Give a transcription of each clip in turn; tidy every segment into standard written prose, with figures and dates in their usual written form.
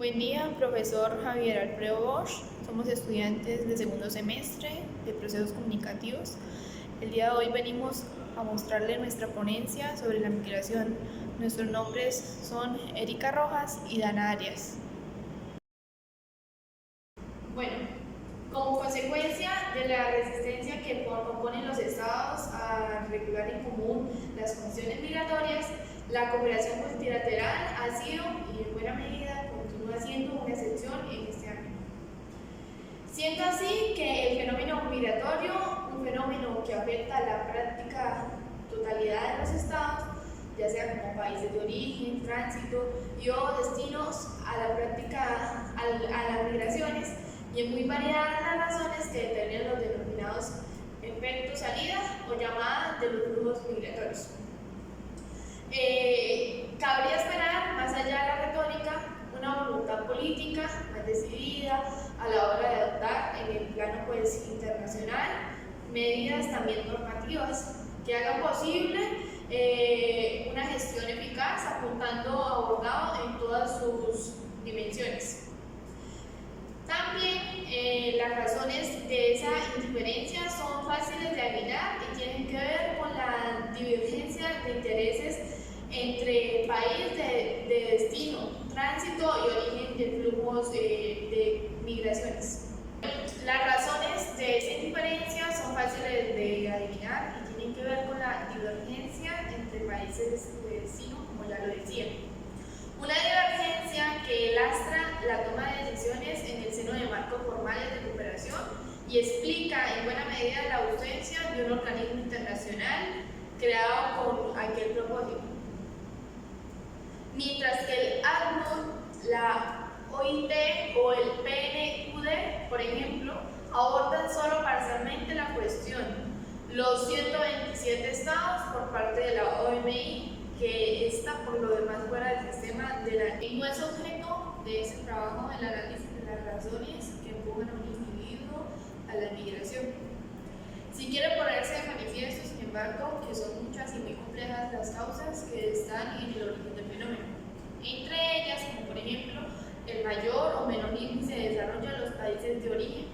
Buen día, profesor Javier Alfredo Bosch. Somos estudiantes de segundo semestre de procesos comunicativos. El día de hoy venimos a mostrarle nuestra ponencia sobre la migración. Nuestros nombres son Erika Rojas y Dana Arias. Bueno, como consecuencia de la resistencia que proponen los estados a regular en común las condiciones migratorias, la cooperación multilateral ha sido, y en buena medida continúa siendo, una excepción en este ámbito. Siendo así que el fenómeno migratorio, un fenómeno que afecta a la práctica totalidad de los estados, ya sea como países de origen, tránsito y o destinos a la práctica, a las migraciones, y en muy variadas las razones que determinan los denominados efectos salida o llamadas de los flujos migratorios. Cabría esperar, más allá de la retórica, una voluntad política más decidida a la hora de adoptar en el plano internacional medidas también normativas que hagan posible una gestión eficaz apuntando a abordado en todas sus dimensiones. También las razones de esa indiferencia son fáciles de adivinar y tienen que ver con la divergencia de intereses entre país de destino, tránsito y origen de flujos de migraciones. Las razones de esa indiferencia son fáciles de adivinar y tienen que ver con la divergencia entre países de destino, como ya lo decía. Una divergencia que lastra la toma de decisiones en el seno de marcos formales de cooperación y explica en buena medida la ausencia de un organismo internacional creado con aquel propósito. Mientras que el ACNUR, la OIT o el PNUD, por ejemplo, abordan solo parcialmente la cuestión. Los 127 estados por parte de la OMI, que está por lo demás fuera del sistema de la... Y no es objeto de ese trabajo el análisis de las razones que empujan a un individuo a la migración. Si quiere ponerse de manifiesto, sin embargo, que son muchas y muy complejas las causas que están en el origen del fenómeno. Entre ellas, como por ejemplo, el mayor o menor índice de desarrollo en los países de origen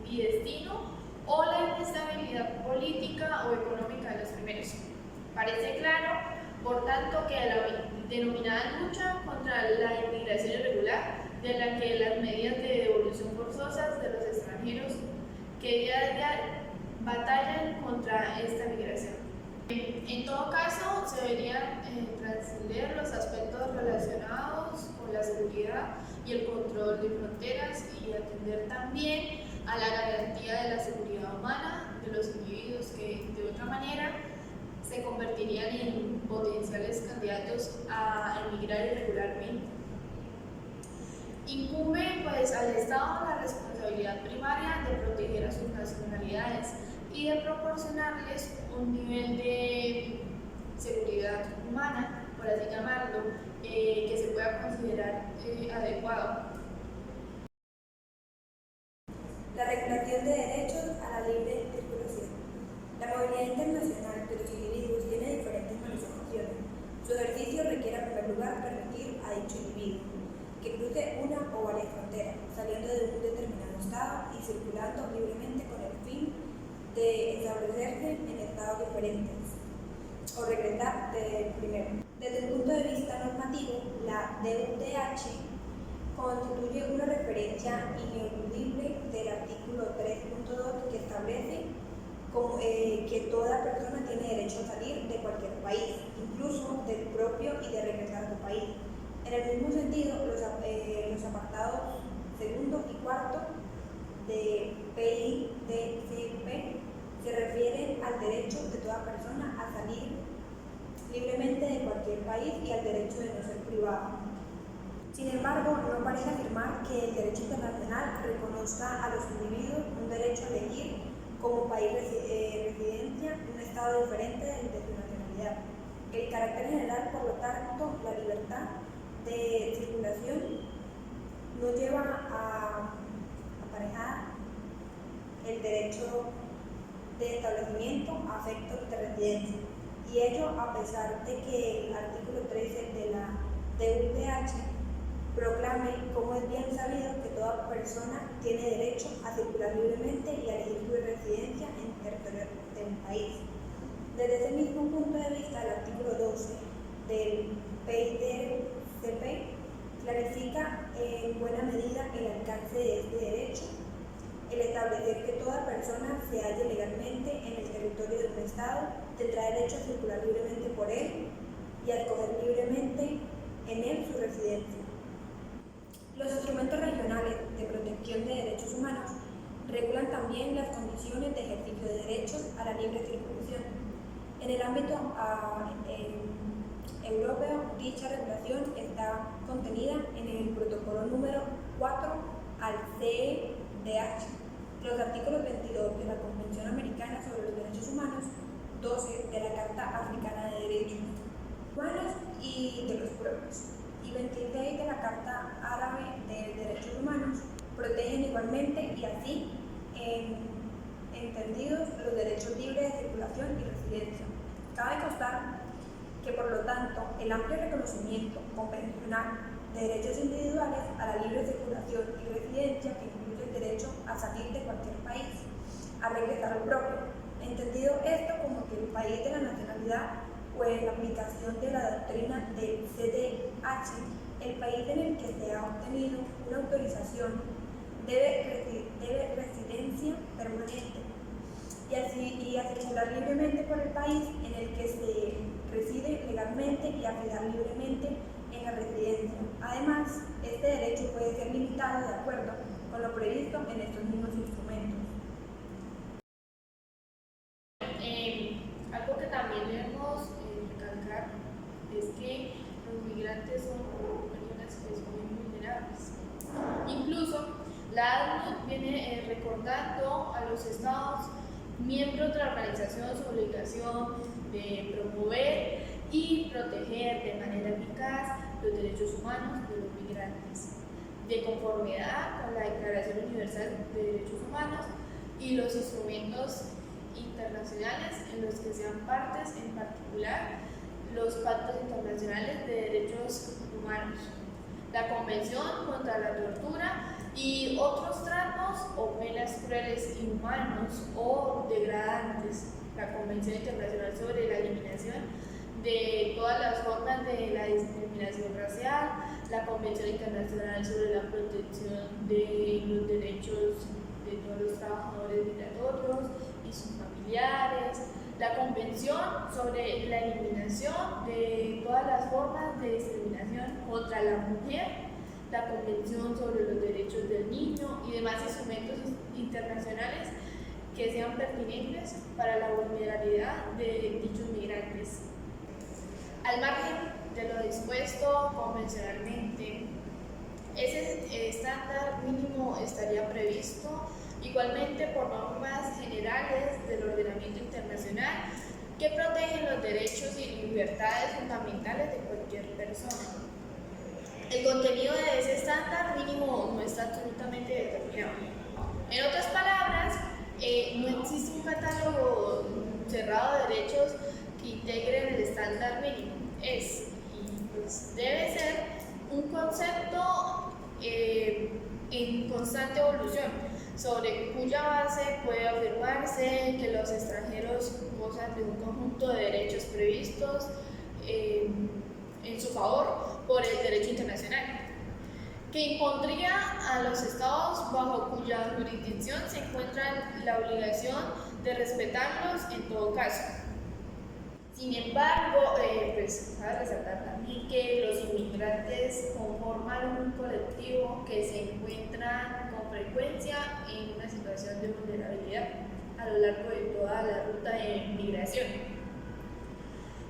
y destino, o la inestabilidad política o económica de los primeros. Parece claro, por tanto, que la denominada lucha contra la inmigración irregular, de la que las medidas de devolución forzosas de los extranjeros que día a día batallan contra esta migración. En todo caso, se deberían trascender los aspectos relacionados con la seguridad y el control de fronteras y atender también a la garantía de la seguridad humana de los individuos que de otra manera se convertirían en potenciales candidatos a emigrar irregularmente. Incumbe pues al Estado la responsabilidad primaria de proteger a sus nacionalidades y de proporcionarles un nivel de seguridad humana, por así llamarlo, que se pueda considerar adecuado. La regulación de derechos a la libre circulación. La movilidad internacional de los individuos tiene diferentes manifestaciones. Su ejercicio requiere en primer lugar permitir a dicho individuo que cruce una o varias fronteras, saliendo de un determinado estado y circulando libremente con el fin de establecerse en estados diferentes o regresar del primero. Desde el punto de vista normativo, la DUTH constituye una referencia ineludible del artículo 3.2 que establece que toda persona tiene derecho a salir de cualquier país, incluso del propio, y de regresar a su país. En el mismo sentido, los apartados segundo y cuarto de PIDCP se refieren al derecho de toda persona a salir libremente de cualquier país y al derecho de no ser privado. Sin embargo, no parece afirmar que el derecho internacional reconozca a los individuos un derecho a elegir como país residencia un estado diferente de su nacionalidad. El carácter general, por lo tanto, la libertad de circulación no lleva a aparejar el derecho de establecimiento a efectos de residencia, y ello a pesar de que el artículo 13 de la DUTH proclame, como es bien sabido, que toda persona tiene derecho a circular libremente y a elegir su residencia en el territorio de un país. Desde ese mismo punto de vista, el artículo 12 del PIDCP clarifica en buena medida el alcance de este derecho, el establecer que toda persona se halle legalmente en el territorio de un Estado tendrá derecho a circular libremente por él y a escoger libremente en él su residencia. Los instrumentos regionales de protección de derechos humanos regulan también las condiciones de ejercicio de derechos a la libre circulación. En el ámbito europeo, dicha regulación está contenida en el protocolo número 4 al CEDH, los artículos 22 de la Convención Americana sobre los Derechos Humanos, 12 de la Carta Africana de Derechos Humanos y de los Pueblos, y 26 de la Carta Árabe de Derechos Humanos, protegen igualmente y así entendidos los derechos libres de circulación y residencia. Cabe constar que, por lo tanto, el amplio reconocimiento convencional de derechos individuales a la libre circulación y residencia, que incluye el derecho a salir de cualquier país, a regresar al propio, entendido esto como que el país de la nacionalidad o en la aplicación de la doctrina del CDH, el país en el que se ha obtenido una autorización debe residencia permanente y a circular libremente por el país en el que se reside legalmente y a quedar libremente en la residencia. Además, este derecho puede ser limitado de acuerdo con lo previsto en estos mismos instrumentos. Algo que también debemos recalcar es que los migrantes son personas que son muy vulnerables. Incluso la ACNUD viene recordando a los Estados miembros de la organización su obligación de promover y proteger de manera eficaz los derechos humanos de los migrantes, de conformidad con la Declaración Universal de Derechos Humanos y los instrumentos internacionales en los que sean partes, en particular los pactos internacionales de derechos humanos, la Convención contra la Tortura y otros tratos o penas crueles, inhumanos o degradantes, la Convención Internacional sobre la Eliminación de todas las formas de la discriminación racial, la Convención Internacional sobre la Protección de los Derechos de todos los trabajadores migratorios y sus familiares, la Convención sobre la Eliminación de todas las formas de discriminación contra la mujer, la Convención sobre los Derechos del Niño y demás instrumentos internacionales que sean pertinentes para la vulnerabilidad de dichos migrantes. Al margen de lo dispuesto convencionalmente, ese estándar mínimo estaría previsto igualmente por normas generales del ordenamiento internacional que protegen los derechos y libertades fundamentales de cualquier persona. El contenido de ese estándar mínimo no está absolutamente determinado. En otras palabras, no existe un catálogo cerrado de derechos que integren el estándar mínimo. Debe ser un concepto en constante evolución, sobre cuya base puede afirmarse que los extranjeros gozan de un conjunto de derechos previstos en su favor por el derecho internacional, que impondría a los estados bajo cuya jurisdicción se encuentra la obligación de respetarlos en todo caso. Sin embargo, cabe resaltar también que los inmigrantes conforman un colectivo que se encuentra con frecuencia en una situación de vulnerabilidad a lo largo de toda la ruta de migración.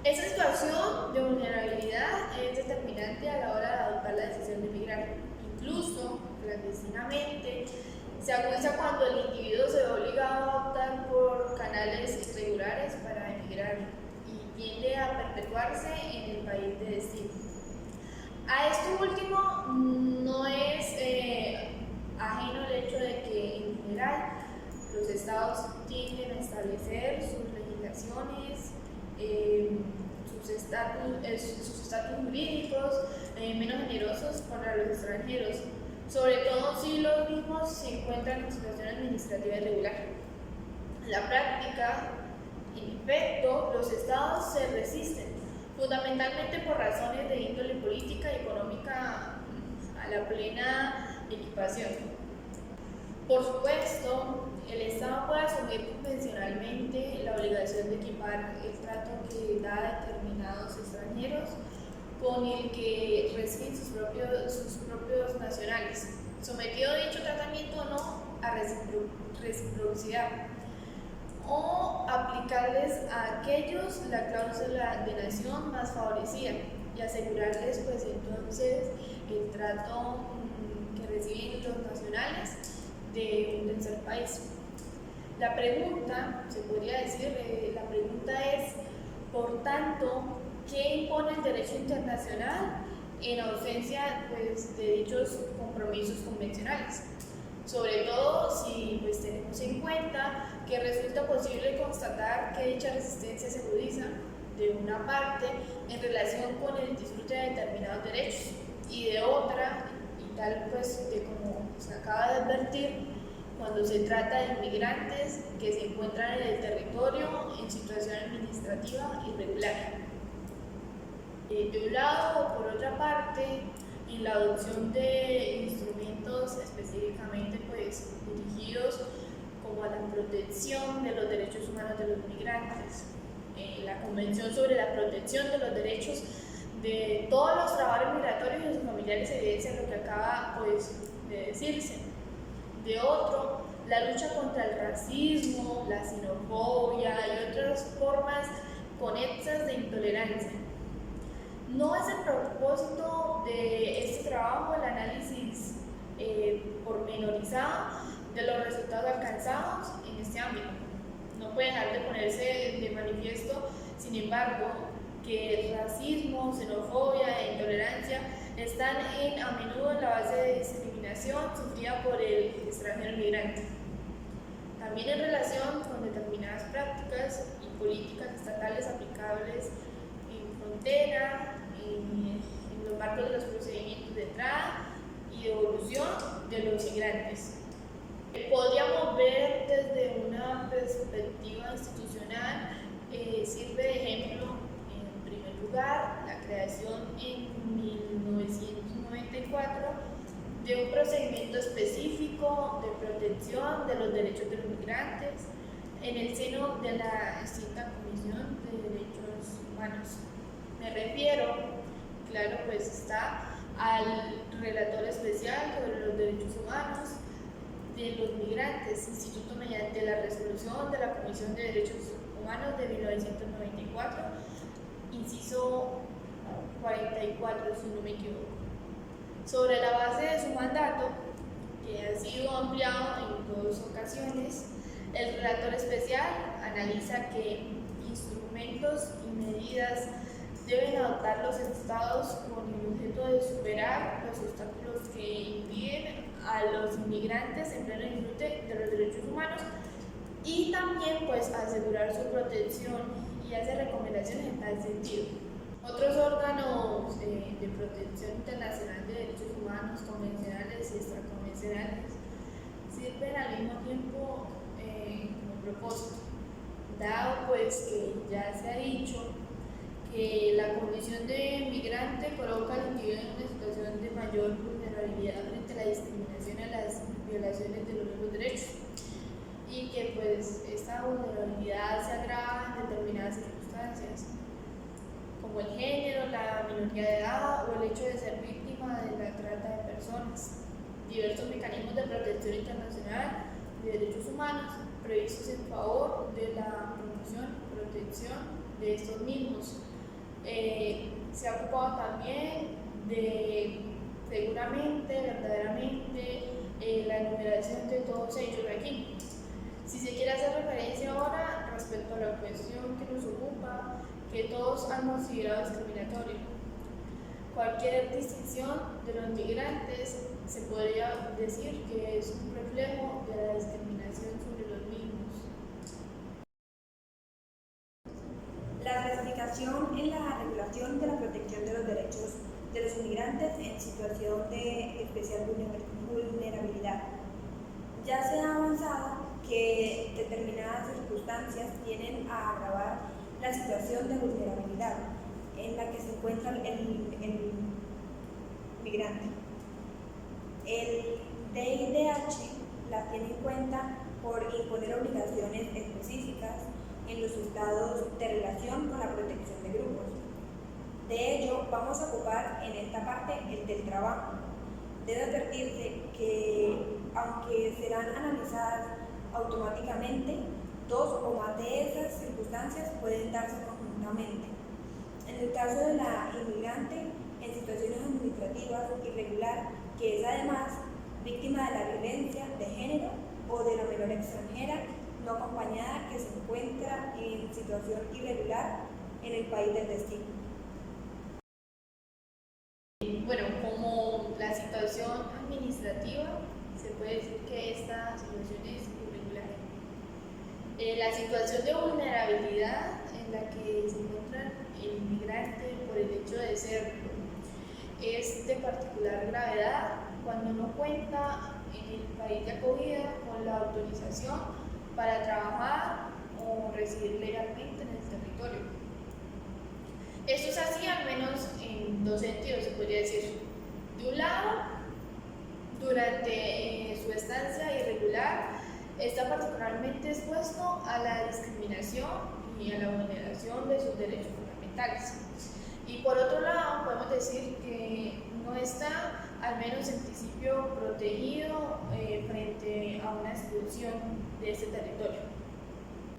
Esa situación de vulnerabilidad es determinante a la hora de adoptar la decisión de emigrar. Incluso, clandestinamente, se acusa cuando el individuo se ve obligado a optar por canales irregulares para emigrar y tiende a perpetuarse en el país de destino. A esto último no es ajeno el hecho de que, en general, los estados tienden a establecer sus legislaciones, sus estatus jurídicos menos generosos para los extranjeros, sobre todo si los mismos se encuentran en situación administrativa irregular. En la práctica, en efecto, los estados se resisten, fundamentalmente por razones de índole política y económica a la plena equipación. Por supuesto, el Estado puede asumir convencionalmente la obligación de equipar el trato que da a determinados extranjeros con el que reciben sus propios nacionales, sometido dicho tratamiento o no a reciprocidad, o aplicarles a aquellos la cláusula de nación más favorecida y asegurarles pues entonces el trato que reciben los nacionales de un tercer país. La pregunta, se podría decir, la pregunta es, por tanto, ¿qué impone el derecho internacional en ausencia pues, de dichos compromisos convencionales? Sobre todo si pues, tenemos en cuenta que resulta posible constatar que dicha resistencia se agudiza de una parte en relación con el disfrute de determinados derechos y de otra, y tal pues de como se acaba de advertir, cuando se trata de inmigrantes que se encuentran en el territorio en situación administrativa irregular. De un lado o por otra parte, en la adopción de instrumentos específicamente pues, dirigidos como a la protección de los derechos humanos de los migrantes, la Convención sobre la Protección de los Derechos de todos los trabajadores migratorios y sus familiares evidencia lo que acaba pues, de decirse. De otro, la lucha contra el racismo, la xenofobia y otras formas conexas de intolerancia. No es el propósito de este trabajo el análisis pormenorizado de los resultados alcanzados en este ámbito. No puede dejar de ponerse de manifiesto, sin embargo, que el racismo, xenofobia e intolerancia están a menudo en la base de discriminación sufrida por el extranjero migrante. También en relación con determinadas prácticas y políticas estatales aplicables en frontera, en los marcos de los procedimientos de entrada y devolución de los migrantes. Podríamos ver desde una perspectiva institucional, sirve de ejemplo, en primer lugar, la creación en 1994 de un procedimiento específico de protección de los derechos de los migrantes en el seno de la extinta Comisión de Derechos Humanos. Me refiero, claro, pues está al relator especial sobre los derechos humanos de los migrantes, instituto mediante la resolución de la Comisión de Derechos Humanos de 1994, inciso 44, si no me equivoco. Sobre la base de su mandato, que ha sido ampliado en 2 ocasiones, el relator especial analiza qué instrumentos y medidas deben adoptar los estados con el objeto de superar los obstáculos que impiden a los inmigrantes en pleno disfrute de los derechos humanos y también pues asegurar su protección y hace recomendaciones en tal sentido. Otros órganos de protección internacional de derechos humanos convencionales y extraconvencionales sirven al mismo tiempo como propósito, dado pues que ya se ha dicho que la condición de migrante coloca al individuo en una situación de mayor vulnerabilidad frente a la discriminación y a las violaciones de los mismos derechos y que pues esta vulnerabilidad se agrava en determinadas circunstancias como el género, la minoría de edad o el hecho de ser víctima de la trata de personas. Diversos mecanismos de protección internacional de derechos humanos previstos en favor de la promoción y protección de estos mismos. Se ha ocupado también de, seguramente, verdaderamente, la enumeración de todos ellos aquí. Si se quiere hacer referencia ahora respecto a la cuestión que nos ocupa, que todos han considerado discriminatorio. Cualquier distinción de los migrantes se podría decir que es un reflejo de la discriminación sobre los mismos. La clasificación en la regulación de la protección de los derechos de los inmigrantes en situación de de especial vulnerabilidad. Ya se ha avanzado que determinadas circunstancias tienden a agravar la situación de vulnerabilidad en la que se encuentra el migrante. El DIDH la tiene en cuenta por imponer obligaciones específicas en los estados de relación con la protección de grupos. De ello, vamos a ocupar en esta parte el del trabajo. Debe advertirse que, aunque serán analizadas automáticamente, dos o más de esas circunstancias pueden darse conjuntamente. En el caso de la inmigrante en situaciones administrativas irregular, que es además víctima de la violencia de género, o de la menor extranjera no acompañada que se encuentra en situación irregular en el país del destino. Bueno, como la situación administrativa, se puede decir que esta situación es irregular. La situación de vulnerabilidad en la que se encuentra el inmigrante por el hecho de serlo es de particular gravedad cuando no cuenta en el país de acogida con la autorización para trabajar o residir legalmente en el territorio. Esto es así al menos en dos sentidos, se podría decir. De un lado, durante su estancia irregular, está particularmente expuesto a la discriminación y a la vulneración de sus derechos fundamentales. Y por otro lado, podemos decir que no está, al menos en principio, protegido frente a una expulsión de ese territorio.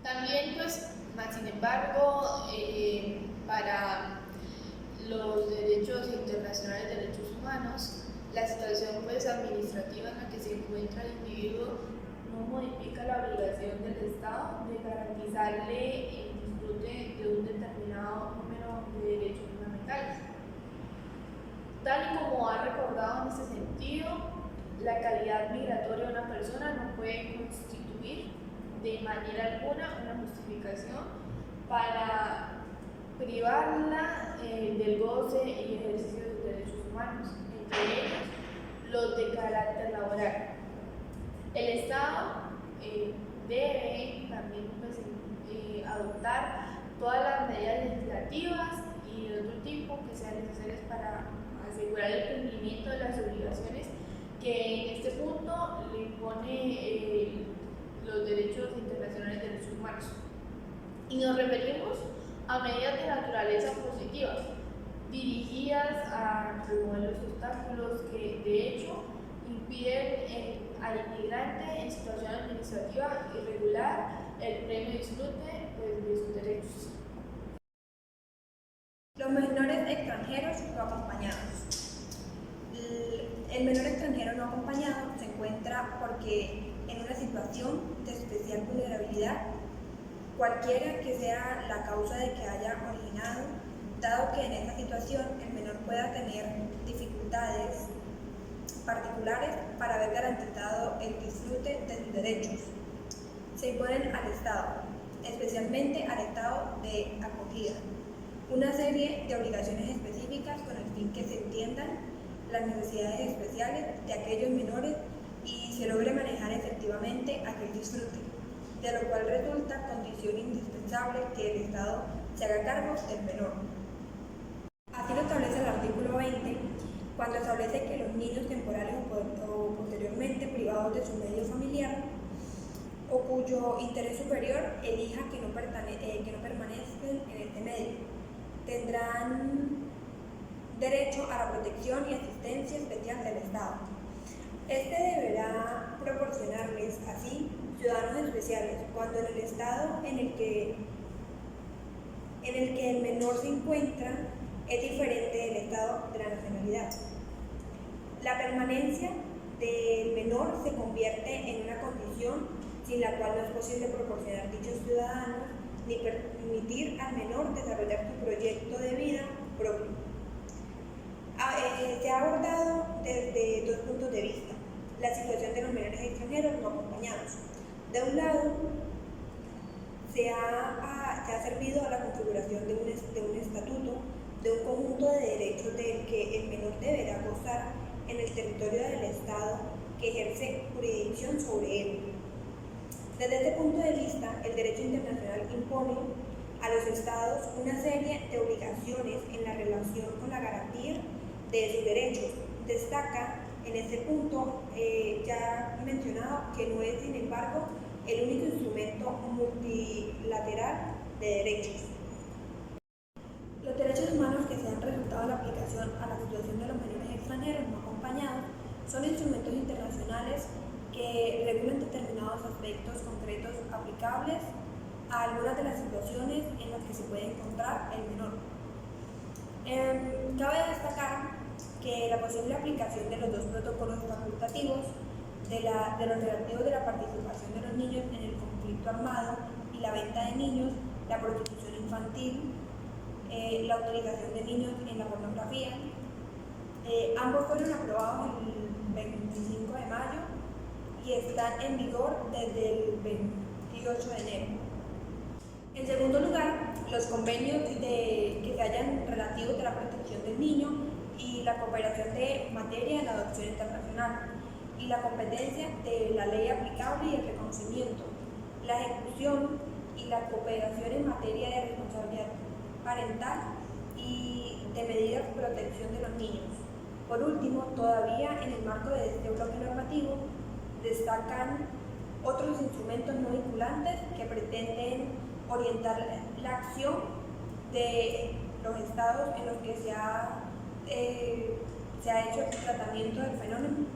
También, pues, más sin embargo, para los derechos internacionales de derechos humanos, la situación pues, administrativa en la que se encuentra el individuo no modifica la obligación del Estado de garantizarle el disfrute de un determinado número de derechos fundamentales. Tal y como ha recordado en este sentido, la calidad migratoria de una persona no puede constituir de manera alguna una justificación para privarla del goce y ejercicio de sus derechos humanos, entre ellos los de carácter laboral. El Estado debe también pues, adoptar todas las medidas legislativas y de otro tipo que sean necesarias para asegurar el cumplimiento de las obligaciones que en este punto le impone los derechos internacionales de derechos humanos. Y nos referimos a medidas de naturaleza positiva, dirigidas a remover los obstáculos que de hecho impiden al inmigrante en situación administrativa irregular el pleno disfrute pues, de sus derechos. Los menores extranjeros no acompañados. El menor extranjero no acompañado se encuentra porque en una situación de especial vulnerabilidad, cualquiera que sea la causa de que haya originado, dado que en esta situación el menor pueda tener dificultades particulares para haber garantizado el disfrute de sus derechos, se imponen al Estado, especialmente al Estado de acogida, una serie de obligaciones específicas con el fin que se entiendan las necesidades especiales de aquellos menores y se logre manejar efectivamente aquel disfrute, de lo cual resulta condición indispensable que el Estado se haga cargo del menor. Así lo establece el artículo 20, cuando establece que los niños temporales o posteriormente privados de su medio familiar o cuyo interés superior elija que no permanezcan en este medio, tendrán derecho a la protección y asistencia especial del Estado. Este deberá proporcionarles así ciudadanos especiales cuando en el estado en el que el menor se encuentra es diferente del estado de la nacionalidad. La permanencia del menor se convierte en una condición sin la cual no es posible proporcionar dichos ciudadanos ni permitir al menor desarrollar su proyecto de vida propio. Se ha abordado desde dos puntos de vista la situación de los menores extranjeros no acompañados. De un lado, se ha servido a la configuración de un estatuto, de un conjunto de derechos del que el menor deberá gozar en el territorio del Estado que ejerce jurisdicción sobre él. Desde este punto de vista, el derecho internacional impone a los Estados una serie de obligaciones en la relación con la garantía de sus derechos. Destaca en este punto, ya mencionado, que no es, sin embargo, el único instrumento multilateral de derechos. Los derechos humanos que se han resultado de la aplicación a la situación de los menores extranjeros no acompañados son instrumentos internacionales que regulan determinados aspectos concretos aplicables a algunas de las situaciones en las que se puede encontrar el menor. Cabe destacar que la posible aplicación de los dos protocolos facultativos de los relativos de la participación de los niños en el conflicto armado y la venta de niños, la prostitución infantil, la utilización de niños en la pornografía, ambos fueron aprobados el 25 de mayo y están en vigor desde el 28 de enero. En segundo lugar, los convenios que se hallan relativos de la protección del niño y la cooperación de materia de la adopción internacional y la competencia de la ley aplicable y el reconocimiento, la ejecución y la cooperación en materia de responsabilidad parental y de medidas de protección de los niños. Por último, todavía en el marco de este bloque normativo, destacan otros instrumentos no vinculantes que pretenden orientar la acción de los estados en los que se ha hecho el tratamiento del fenómeno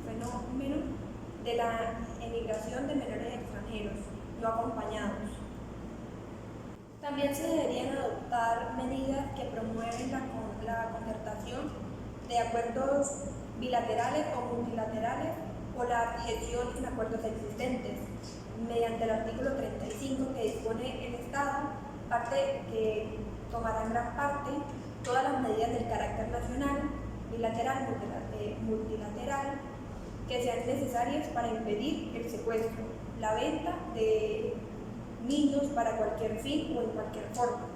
de la emigración de menores extranjeros no acompañados. También se deberían adoptar medidas que promueven la concertación de acuerdos bilaterales o multilaterales o la adhesión en acuerdos existentes, mediante el artículo 35 que dispone el Estado, parte que tomará en gran parte todas las medidas del carácter nacional, bilateral, multilateral, que sean necesarias para impedir el secuestro, la venta de niños para cualquier fin o en cualquier forma.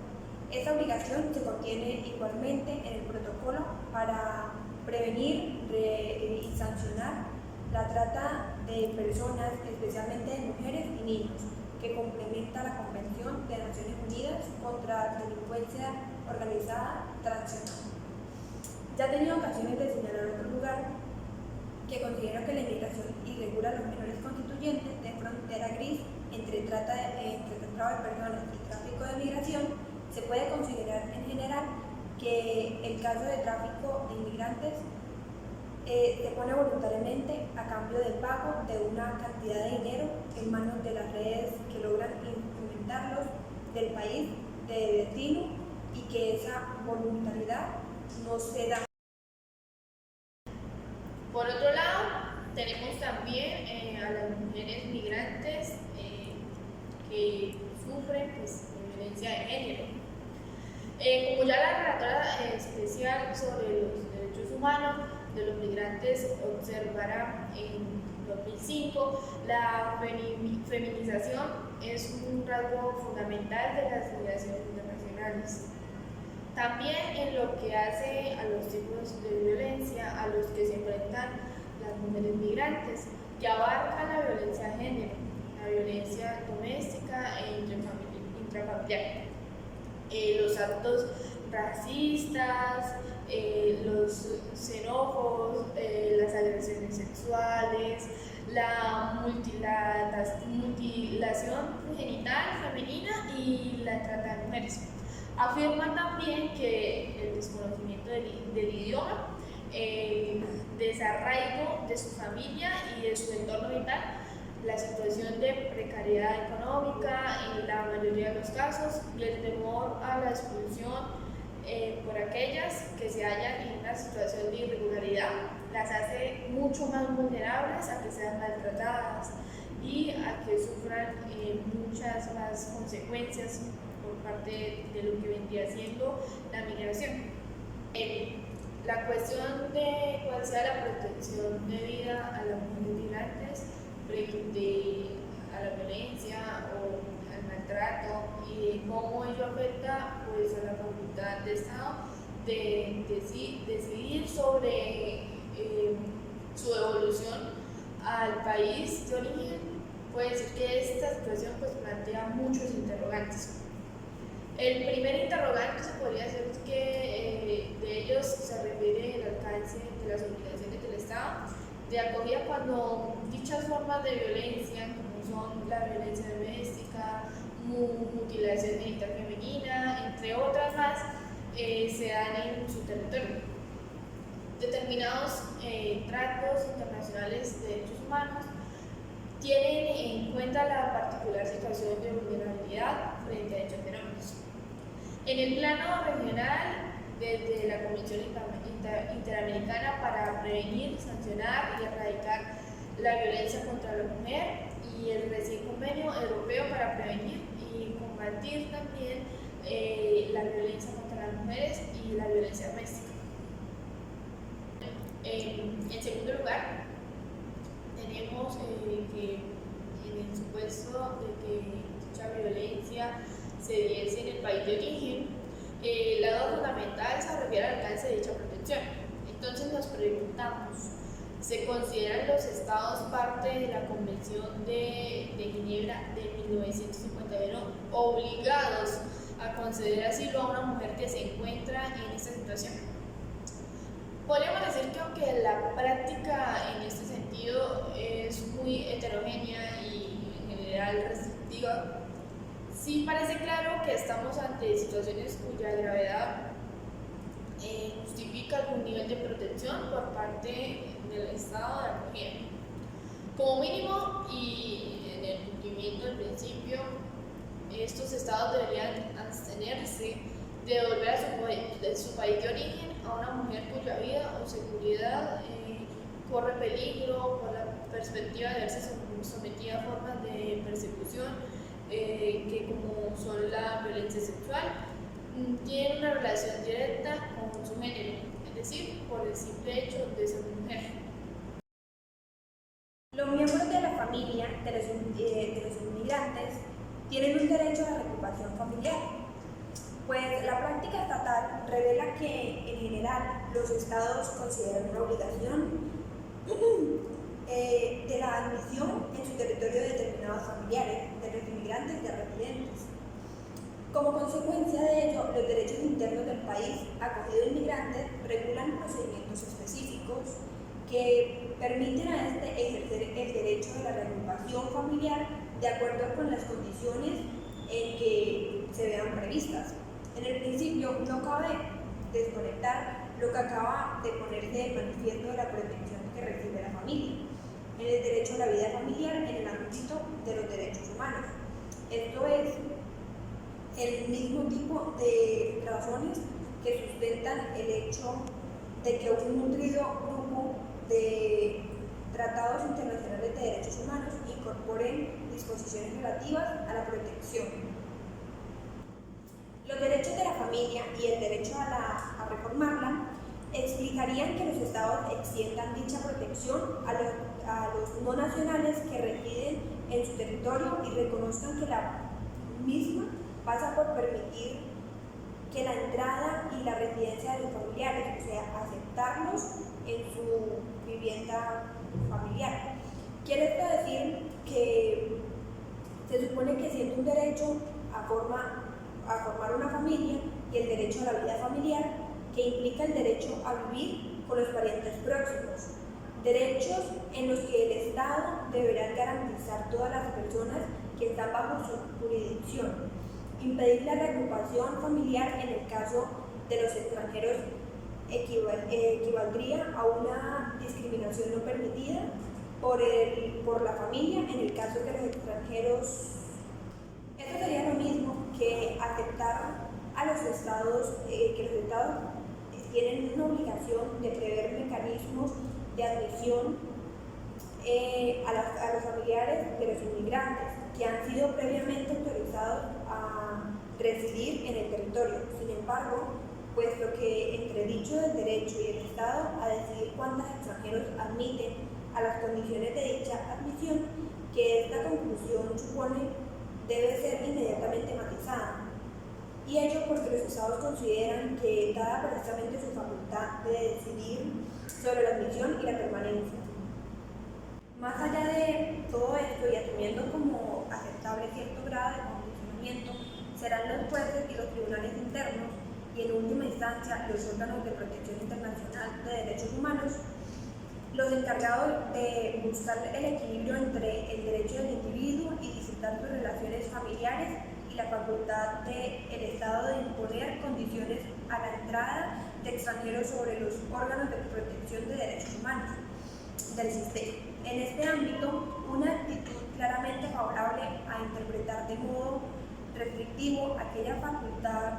Esta obligación se contiene igualmente en el protocolo para prevenir y sancionar la trata de personas, especialmente de mujeres y niños, que complementa la Convención de Naciones Unidas contra la Delincuencia Organizada Transnacional. Ya he tenido ocasiones de señalar otro lugar que considero que la inmigración irregular a los menores constituyentes de frontera gris entre trata de personas y tráfico de migración. Se puede considerar en general que el caso de tráfico de inmigrantes se pone voluntariamente a cambio del pago de una cantidad de dinero en manos de las redes que logran instrumentarlos del país de destino y que esa voluntariedad no se da. Por otro lado, tenemos también a las mujeres migrantes que sufren pues, violencia de género. Como ya la relatora especial sobre los derechos humanos de los migrantes observará en 2005, la feminización es un rasgo fundamental de las migraciones internacionales. También en lo que hace a los tipos de violencia a los que se enfrentan las mujeres migrantes, que abarca la violencia de género, la violencia doméstica e intrafamiliar, los actos racistas, los xenófobos, las agresiones sexuales, la mutilación genital femenina y la trata de mujeres. Afirma también que el desconocimiento del idioma, el desarraigo de su familia y de su entorno vital, la situación de precariedad económica en la mayoría de los casos y el temor a la expulsión por aquellas que se hallan en una situación de irregularidad, las hace mucho más vulnerables a que sean maltratadas y a que sufran muchas más consecuencias por parte de lo que vendría siendo la migración. La cuestión de cuál sea la protección debida a las mujeres migrantes frente a la violencia o al maltrato y cómo ello afecta pues, a la facultad de Estado de decidir sobre su evolución al país de origen, puede decir que esta situación pues plantea muchos interrogantes. El primer interrogante se podría decir que de ellos se refiere el alcance de las obligaciones del Estado de acogida cuando dichas formas de violencia, como son la violencia doméstica, mutilación genital femenina, entre otras más, se dan en su territorio. Determinados tratos internacionales de derechos humanos tienen en cuenta la particular situación de vulnerabilidad frente a dichos fenómenos. En el plano regional, desde la Convención Interamericana para prevenir, sancionar y erradicar la violencia contra la mujer y el recién Convenio Europeo para prevenir y combatir también la violencia contra las mujeres y la violencia doméstica. En segundo lugar, tenemos que en el supuesto de que dicha violencia se diese en el país de origen, el lado fundamental se refiere al alcance de dicha protección. Entonces nos preguntamos, ¿se consideran los estados parte de la Convención de Ginebra de 1951 obligados a conceder asilo a una mujer que se encuentra en esta situación? Podríamos decir que aunque la práctica en este sentido es muy heterogénea y en general restrictiva, sí parece claro que estamos ante situaciones cuya gravedad justifica algún nivel de protección por parte del Estado de acogida. Como mínimo, y en el cumplimiento del principio, estos estados deberían abstenerse de devolver a su país de origen a una mujer cuya vida o seguridad corre peligro por la perspectiva de verse sometida a formas de persecución que, como son la violencia sexual, tienen una relación directa con su género, es decir, por el simple hecho de ser mujer. Los miembros de la familia de los inmigrantes tienen un derecho a la reagrupación familiar, pues la práctica estatal revela que, en general, los estados consideran una obligación de la admisión en su territorio de determinados familiares de los inmigrantes ya residentes. Como consecuencia de ello, los derechos internos del país acogido de inmigrantes regulan procedimientos específicos que permiten a este ejercer el derecho de la reagrupación familiar de acuerdo con las condiciones en que se vean previstas. En el principio, no cabe desconectar lo que acaba de ponerse de manifiesto de la protección que recibe la familia, en el derecho a la vida familiar en el ámbito de los derechos humanos. Esto es el mismo tipo de razones que sustentan el hecho de que un nutrido grupo de tratados internacionales de derechos humanos incorporen disposiciones relativas a la protección. Los derechos de la familia y el derecho a reformarla explicarían que los estados extiendan dicha protección a los no nacionales que residen en su territorio y reconozcan que la misma pasa por permitir que la entrada y la residencia de los familiares, o sea, aceptarlos en su vivienda familiar. Quiere esto decir que se supone que siendo un derecho a formar una familia y el derecho a la vida familiar, que implica el derecho a vivir con los parientes próximos, derechos en los que el Estado deberá garantizar todas las personas que están bajo su jurisdicción, impedir la reagrupación familiar en el caso de los extranjeros equivaldría a una discriminación no permitida por la familia en el caso de los extranjeros. Esto sería lo mismo que aceptar a los estados, que los estados tienen una obligación de prever mecanismos de admisión a los familiares de los inmigrantes que han sido previamente autorizados a residir en el territorio. Sin embargo, puesto que entre dicho del derecho y el Estado a decidir cuántos extranjeros admiten a las condiciones de dicha admisión, que esta conclusión supone debe ser inmediatamente matizada. Y ello porque los estados consideran que dada precisamente su facultad de decidir sobre la admisión y la permanencia cierto grado de condicionamiento serán los jueces y los tribunales internos y en última instancia los órganos de protección internacional de derechos humanos los encargados de buscar el equilibrio entre el derecho del individuo y disfrutar sus relaciones familiares y la facultad del Estado de imponer condiciones a la entrada de extranjeros sobre los órganos de protección de derechos humanos del sistema. En este ámbito, una actitud claramente favorable a interpretar de modo restrictivo aquella facultad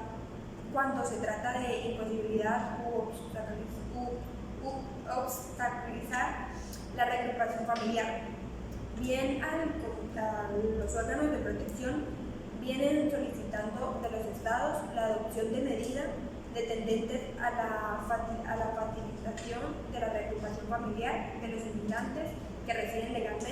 cuando se trata de imposibilidad u obstaculizar la reagrupación familiar. Bien los órganos de protección vienen solicitando de los estados la adopción de medidas tendentes a la facilitación de la reagrupación familiar de los inmigrantes que residen legalmente